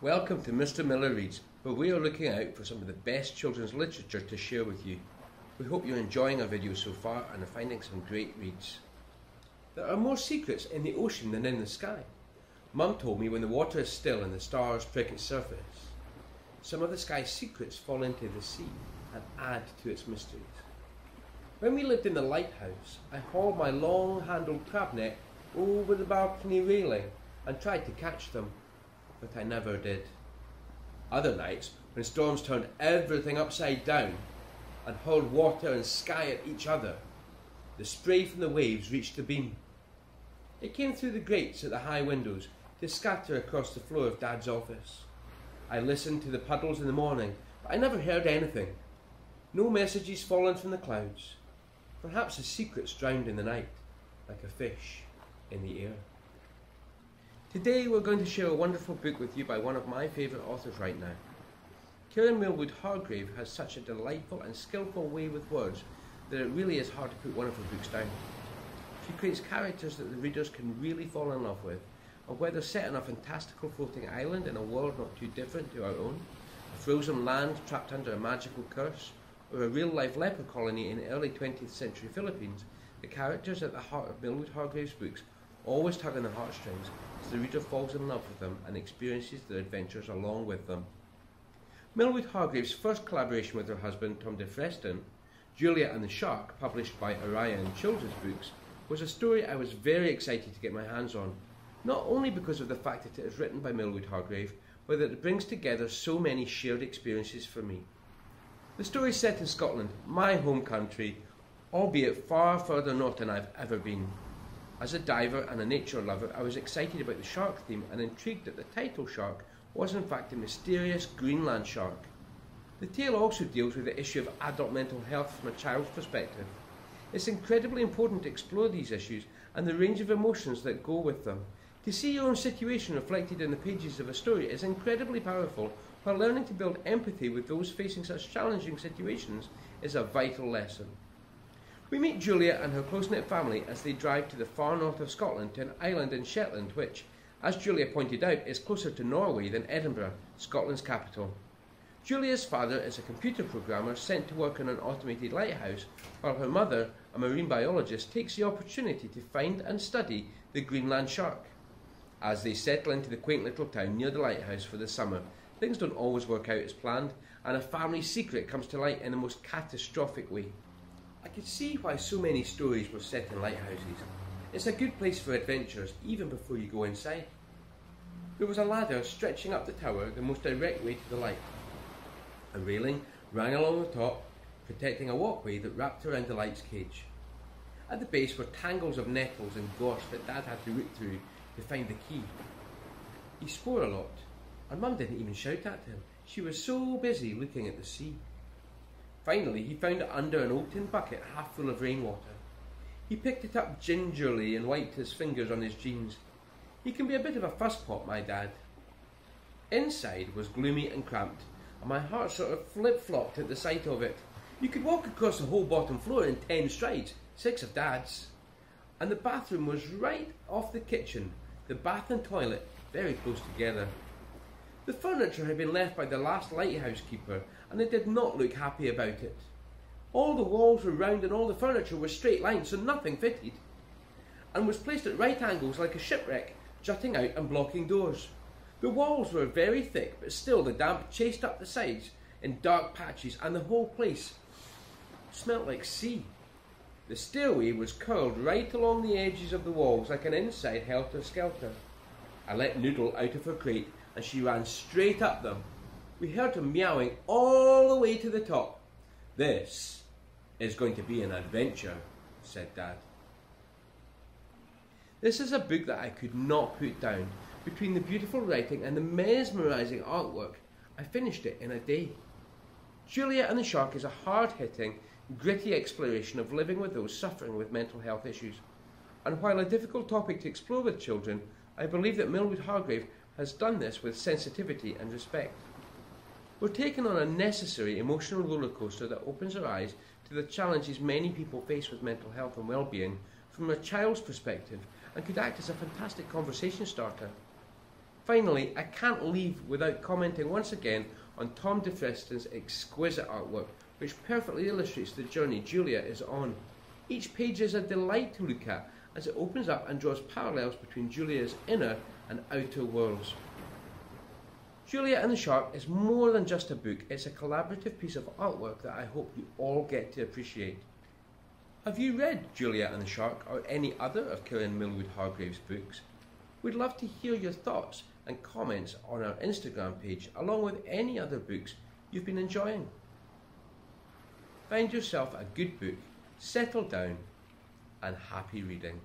Welcome to Mr. Miller Reads, where we are looking out for some of the best children's literature to share with you. We hope you're enjoying our videos so far and are finding some great reads. There are more secrets in the ocean than in the sky. Mum told me when the water is still and the stars prick its surface. Some of the sky's secrets fall into the sea and add to its mysteries. When we lived in the lighthouse, I hauled my long-handled crab net over the balcony railing and tried to catch them, but I never did. Other nights, when storms turned everything upside down and hurled water and sky at each other, the spray from the waves reached the beam. It came through the grates at the high windows to scatter across the floor of Dad's office. I listened to the puddles in the morning, but I never heard anything. No messages fallen from the clouds. Perhaps the secrets drowned in the night, like a fish in the air. Today we're going to share a wonderful book with you by one of my favourite authors right now. Kiran Millwood Hargrave has such a delightful and skillful way with words that it really is hard to put one of her books down. She creates characters that the readers can really fall in love with, and whether set on a fantastical floating island in a world not too different to our own, a frozen land trapped under a magical curse, or a real-life leper colony in early 20th century Philippines, the characters at the heart of Millwood Hargrave's books always tug on the heartstrings as the reader falls in love with them and experiences their adventures along with them. Millwood Hargrave's first collaboration with her husband, Tom de Freston, Julia and the Shark, published by Orion Children's Books, was a story I was very excited to get my hands on, not only because of the fact that it is written by Millwood Hargrave, but that it brings together so many shared experiences for me. The story is set in Scotland, my home country, albeit far further north than I've ever been. As a diver and a nature lover, I was excited about the shark theme and intrigued that the title shark was in fact a mysterious Greenland shark. The tale also deals with the issue of adult mental health from a child's perspective. It's incredibly important to explore these issues and the range of emotions that go with them. To see your own situation reflected in the pages of a story is incredibly powerful, while learning to build empathy with those facing such challenging situations is a vital lesson. We meet Julia and her close-knit family as they drive to the far north of Scotland to an island in Shetland which, as Julia pointed out, is closer to Norway than Edinburgh, Scotland's capital. Julia's father is a computer programmer sent to work on an automated lighthouse, while her mother, a marine biologist, takes the opportunity to find and study the Greenland shark. As they settle into the quaint little town near the lighthouse for the summer, things don't always work out as planned, and a family secret comes to light in the most catastrophic way. I could see why so many stories were set in lighthouses. It's a good place for adventures, even before you go inside. There was a ladder stretching up the tower the most direct way to the light. A railing ran along the top, protecting a walkway that wrapped around the light's cage. At the base were tangles of nettles and gorse that Dad had to root through to find the key. He swore a lot, and Mum didn't even shout at him. She was so busy looking at the sea. Finally, he found it under an old tin bucket half full of rainwater. He picked it up gingerly and wiped his fingers on his jeans. He can be a bit of a fusspot, my Dad. Inside was gloomy and cramped, and my heart sort of flip-flopped at the sight of it. You could walk across the whole bottom floor in 10 strides, 6 of Dad's. And the bathroom was right off the kitchen, the bath and toilet very close together. The furniture had been left by the last lighthouse keeper, and they did not look happy about it. All the walls were round and all the furniture was straight lines, so nothing fitted, and was placed at right angles like a shipwreck, jutting out and blocking doors. The walls were very thick, but still the damp chased up the sides in dark patches, and the whole place smelt like sea. The stairway was curled right along the edges of the walls like an inside helter-skelter. I let Noodle out of her crate, and she ran straight up them. We heard her meowing all the way to the top. "This is going to be an adventure," said Dad. This is a book that I could not put down. Between the beautiful writing and the mesmerising artwork, I finished it in a day. Julia and the Shark is a hard-hitting, gritty exploration of living with those suffering with mental health issues. And while a difficult topic to explore with children, I believe that Millwood Hargrave has done this with sensitivity and respect. We're taken on a necessary emotional rollercoaster that opens our eyes to the challenges many people face with mental health and well-being from a child's perspective, and could act as a fantastic conversation starter. Finally, I can't leave without commenting once again on Tom de Freston's exquisite artwork, which perfectly illustrates the journey Julia is on. Each page is a delight to look at as it opens up and draws parallels between Julia's inner and outer worlds. Julia and the Shark is more than just a book, it's a collaborative piece of artwork that I hope you all get to appreciate. Have you read Julia and the Shark or any other of Kiran Millwood Hargrave's books? We'd love to hear your thoughts and comments on our Instagram page, along with any other books you've been enjoying. Find yourself a good book, settle down, and happy reading.